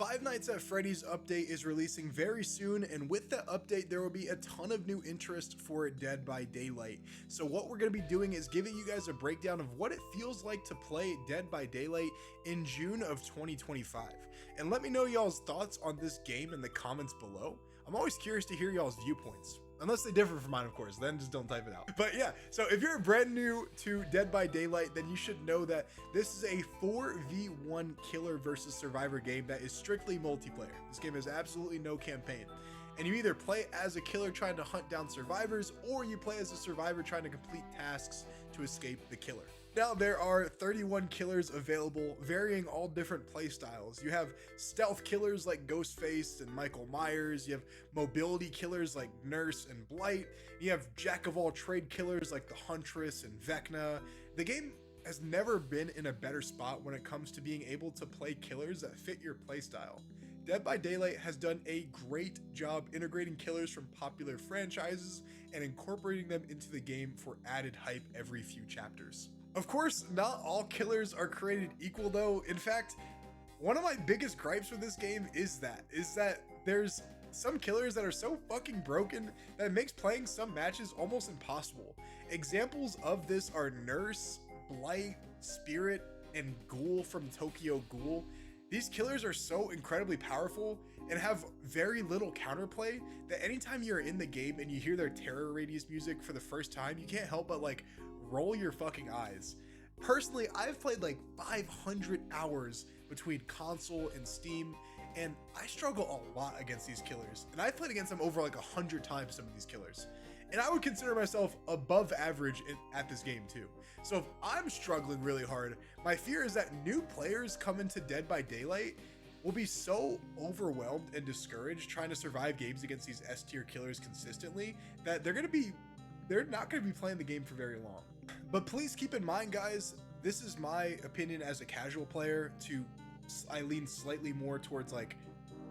Five Nights at Freddy's update is releasing very soon, and with that update there will be a ton of new interest for Dead by Daylight. So what we're going to be doing is giving you guys a breakdown of what it feels like to play Dead by Daylight in June of 2025. And let me know y'all's thoughts on this game in the comments below. I'm always curious to hear y'all's viewpoints. Unless they differ from mine, of course, then just don't type it out. But yeah, so if you're brand new to Dead by Daylight, then you should know that this is a 4v1 killer versus survivor game that is strictly multiplayer. This game has absolutely no campaign. And you either play as a killer trying to hunt down survivors, or you play as a survivor trying to complete tasks to escape the killer. Now there are 31 killers available, varying all different playstyles. You have stealth killers like Ghostface and Michael Myers, you have mobility killers like Nurse and Blight, you have jack of all trade killers like the Huntress and Vecna. The game has never been in a better spot when it comes to being able to play killers that fit your playstyle. Dead by Daylight has done a great job integrating killers from popular franchises and incorporating them into the game for added hype every few chapters. Of course, not all killers are created equal though. In fact, one of my biggest gripes with this game is that there's some killers that are so fucking broken that it makes playing some matches almost impossible. Examples of this are Nurse, Blight, Spirit, and Ghoul from Tokyo Ghoul. These killers are so incredibly powerful and have very little counterplay that anytime you're in the game and you hear their Terror Radius music for the first time, you can't help but like roll your fucking eyes. Personally, I've played like 500 hours between console and Steam, and I struggle a lot against these killers. And I've played against them over like 100 times, some of these killers. And I would consider myself above average at this game too. So if I'm struggling really hard, my fear is that new players come into Dead by Daylight will be so overwhelmed and discouraged trying to survive games against these S tier killers consistently that they're not going to be playing the game for very long. But please keep in mind, guys, this is my opinion as a casual player. I lean slightly more towards like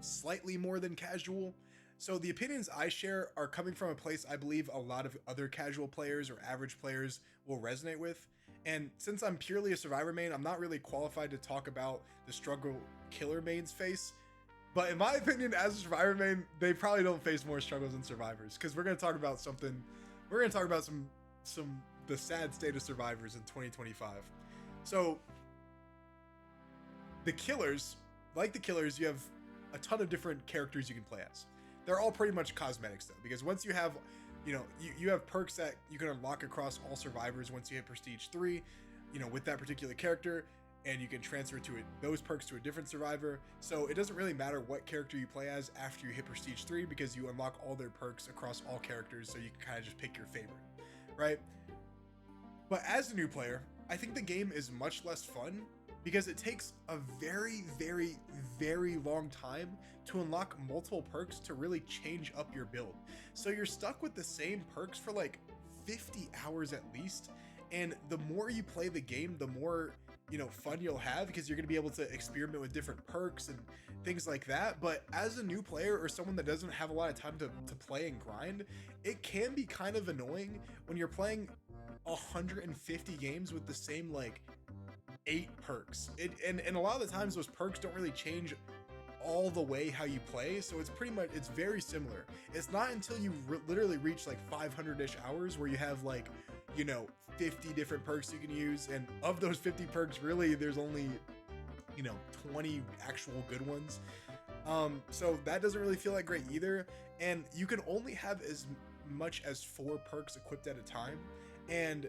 slightly more than casual. So the opinions I share are coming from a place I believe a lot of other casual players or average players will resonate with. And since I'm purely a survivor main, I'm not really qualified to talk about the struggle killer mains face. But in my opinion, as a survivor main, they probably don't face more struggles than survivors, because we're going to talk about something. We're going to talk about the sad state of survivors in 2025. So the killers, like the killers, you have a ton of different characters you can play as. They're all pretty much cosmetics though, because once you have, you have perks that you can unlock across all survivors once you hit Prestige 3, with that particular character, and you can transfer those perks to a different survivor. So it doesn't really matter what character you play as after you hit Prestige 3, because you unlock all their perks across all characters, so you can kind of just pick your favorite, right? But as a new player, I think the game is much less fun because it takes a very, very, very long time to unlock multiple perks to really change up your build. So you're stuck with the same perks for like 50 hours at least. And the more you play the game, the more, fun you'll have, because you're going to be able to experiment with different perks and things like that. But as a new player or someone that doesn't have a lot of time to play and grind, it can be kind of annoying when you're playing 150 games with the same like 8 perks. And a lot of the times those perks don't really change all the way how you play, so it's very similar. It's not until you literally reach like 500-ish hours where you have like 50 different perks you can use, and of those 50 perks, really there's only 20 actual good ones. So that doesn't really feel like great either, and you can only have as much as 4 perks equipped at a time, and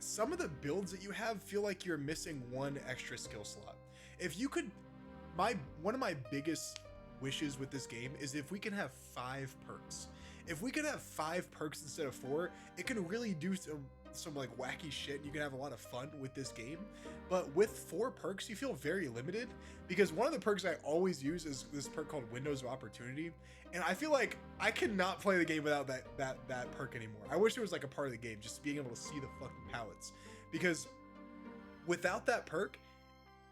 some of the builds that you have feel like you're missing one extra skill slot. If you could, one of my biggest wishes with this game is if we can have 5 perks. If we could have 5 perks instead of 4, it can really do some like wacky shit, and you can have a lot of fun with this game. But with 4 perks, you feel very limited, because one of the perks I always use is this perk called Windows of Opportunity, and I feel like I cannot play the game without that perk anymore. I wish it was like a part of the game, just being able to see the fucking pallets, because without that perk,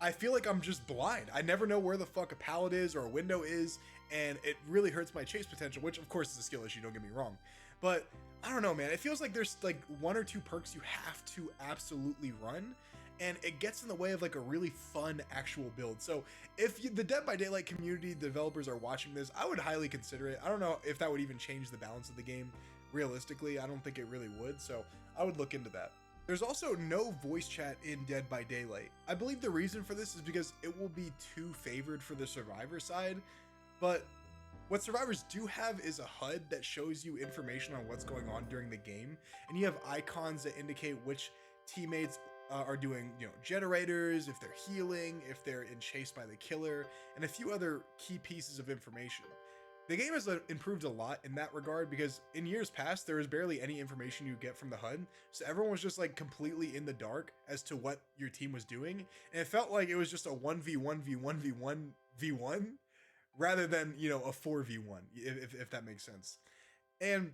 I feel like I'm just blind. I never know where the fuck a pallet is or a window is, and it really hurts my chase potential, which of course is a skill issue, don't get me wrong. But I don't know, man. It feels like there's like 1 or 2 perks you have to absolutely run, and it gets in the way of like a really fun actual build. So if the Dead by Daylight community developers are watching this, I would highly consider it. I don't know if that would even change the balance of the game. Realistically, I don't think it really would, so I would look into that. There's also no voice chat in Dead by Daylight. I believe the reason for this is because it will be too favored for the survivor side, but what survivors do have is a HUD that shows you information on what's going on during the game, and you have icons that indicate which teammates are doing, generators, if they're healing, if they're in chase by the killer, and a few other key pieces of information. The game has improved a lot in that regard because in years past, there was barely any information you get from the HUD. So everyone was just like completely in the dark as to what your team was doing. And it felt like it was just a 1v1v1v1v1 rather than, a 4v1, if that makes sense. And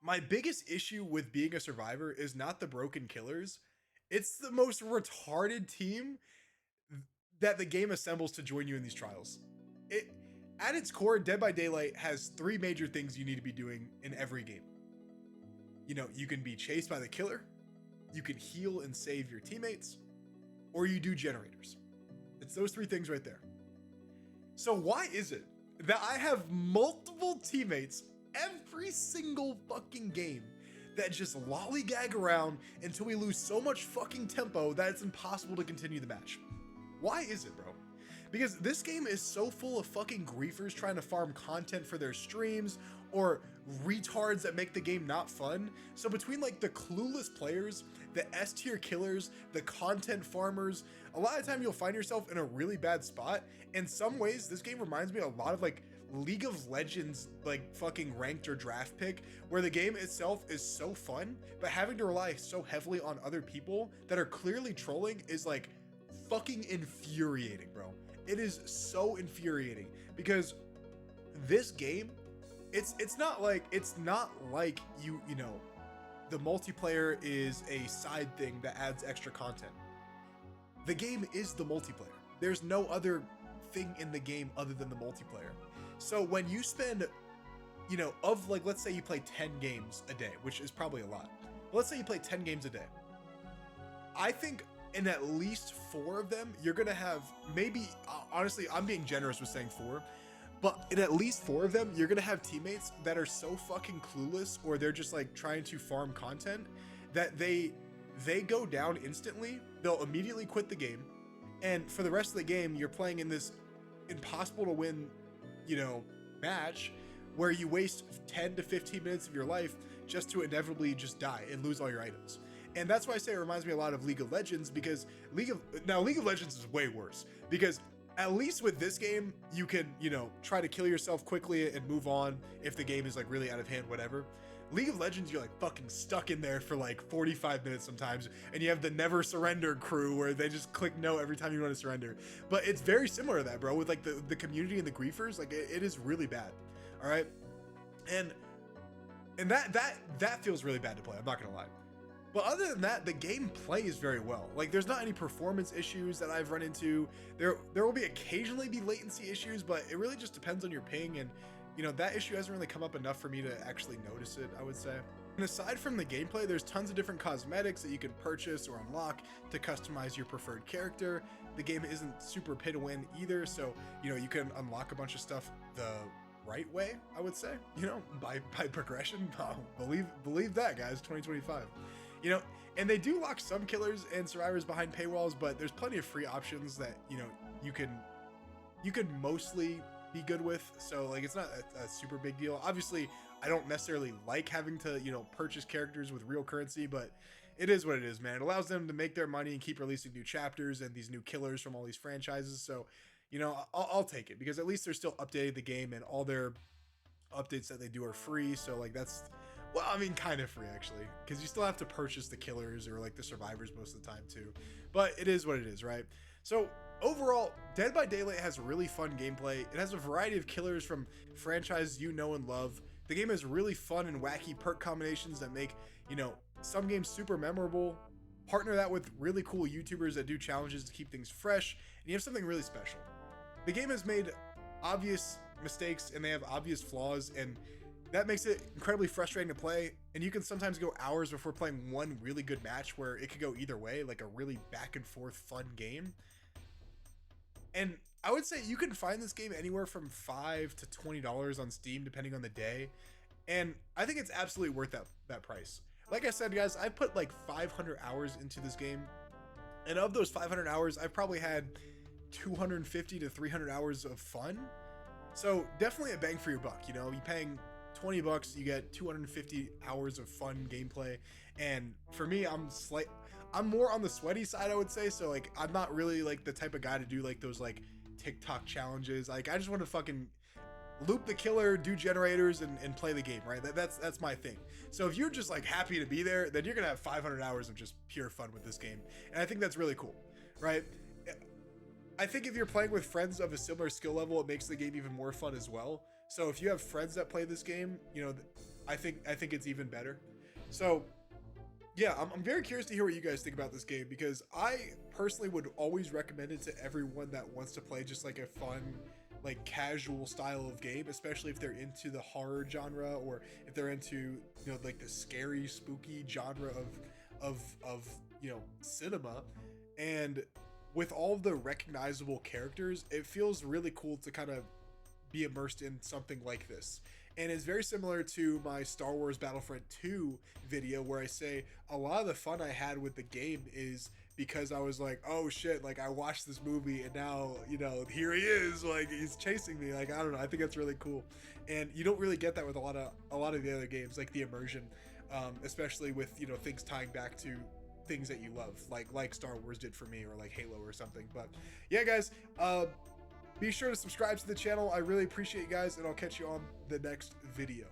my biggest issue with being a survivor is not the broken killers. It's the most retarded team that the game assembles to join you in these trials. At its core, Dead by Daylight has 3 major things you need to be doing in every game. You can be chased by the killer, you can heal and save your teammates, or you do generators. It's those 3 things right there. So why is it that I have multiple teammates every single fucking game that just lollygag around until we lose so much fucking tempo that it's impossible to continue the match? Why is it, bro? Because this game is so full of fucking griefers trying to farm content for their streams, or retards that make the game not fun. So between like the clueless players, the S tier killers, the content farmers, a lot of time you'll find yourself in a really bad spot. In some ways, this game reminds me a lot of like League of Legends, like fucking ranked or draft pick, where the game itself is so fun, but having to rely so heavily on other people that are clearly trolling is like fucking infuriating, bro. It is so infuriating because this game, it's not like the multiplayer is a side thing that adds extra content. The game is the multiplayer. There's no other thing in the game other than the multiplayer. So when you spend, let's say you play 10 games a day, which is probably a lot. Let's say you play 10 games a day. I think in at least 4 of them, you're gonna have honestly, I'm being generous with saying 4, but in at least 4 of them, you're gonna have teammates that are so fucking clueless, or they're just like trying to farm content, that they go down instantly. They'll immediately quit the game, and for the rest of the game, you're playing in this impossible to win, match where you waste 10 to 15 minutes of your life just to inevitably just die and lose all your items. And that's why I say it reminds me a lot of League of Legends, because League of Legends is way worse, because at least with this game, you can, try to kill yourself quickly and move on if the game is like really out of hand, whatever. League of Legends, you're like fucking stuck in there for like 45 minutes sometimes, and you have the never surrender crew where they just click no every time you want to surrender. But it's very similar to that, bro, with like the community and the griefers. Like it is really bad. All right. And that feels really bad to play. I'm not gonna lie. But other than that, the game plays very well. Like there's not any performance issues that I've run into. There will be occasionally be latency issues, but it really just depends on your ping, and that issue hasn't really come up enough for me to actually notice it, I would say. And aside from the gameplay, there's tons of different cosmetics that you can purchase or unlock to customize your preferred character. The game isn't super pay to win either, so you can unlock a bunch of stuff the right way, I would say, by progression. Oh, believe that, guys. 2025. And they do lock some killers and survivors behind paywalls, but there's plenty of free options that you can mostly be good with. So like it's not a super big deal. Obviously, I don't necessarily like having to purchase characters with real currency, but it is what it is, man. It allows them to make their money and keep releasing new chapters and these new killers from all these franchises. So I'll take it, because at least they're still updating the game, and all their updates that they do are free. So like that's, well, I mean, kind of free actually, because you still have to purchase the killers or like the survivors most of the time too. But it is what it is, right? So overall, Dead by Daylight has really fun gameplay. It has a variety of killers from franchises you know and love. The game has really fun and wacky perk combinations that make, some games super memorable. Partner that with really cool YouTubers that do challenges to keep things fresh, and you have something really special. The game has made obvious mistakes and they have obvious flaws, and that makes it incredibly frustrating to play, and you can sometimes go hours before playing one really good match where it could go either way, like a really back and forth fun game. And I would say you can find this game anywhere from $5 to $20 on Steam, depending on the day. And I think it's absolutely worth that price. Like I said, guys, I put like 500 hours into this game, and of those 500 hours, I've probably had 250 to 300 hours of fun. So definitely a bang for your buck. You know, you paying 20 bucks, you get 250 hours of fun gameplay. And for me, I'm more on the sweaty side, I would say. So like, I'm not really like the type of guy to do like those like TikTok challenges. Like, I just want to fucking loop the killer, do generators, and play the game, right? That's my thing. So if you're just like happy to be there, then you're gonna have 500 hours of just pure fun with this game, and I think that's really cool, right? I think if you're playing with friends of a similar skill level, it makes the game even more fun as well. So if you have friends that play this game, you know, I think it's even better. So yeah, I'm very curious to hear what you guys think about this game, because I personally would always recommend it to everyone that wants to play just like a fun, like casual style of game, especially if they're into the horror genre, or if they're into, you know, like the scary, spooky genre of you know, cinema. And with all the recognizable characters, it feels really cool to kind of be immersed in something like this. And it's very similar to my Star Wars Battlefront 2 video, where I say a lot of the fun I had with the game is because I was like, oh shit, like I watched this movie and now, you know, here he is, like he's chasing me. Like, I don't know, I think that's really cool. And you don't really get that with a lot of the other games, like the immersion, especially with, you know, things tying back to things that you love, like Star Wars did for me, or like Halo or something. But yeah, guys, be sure to subscribe to the channel. I really appreciate you guys, and I'll catch you on the next video.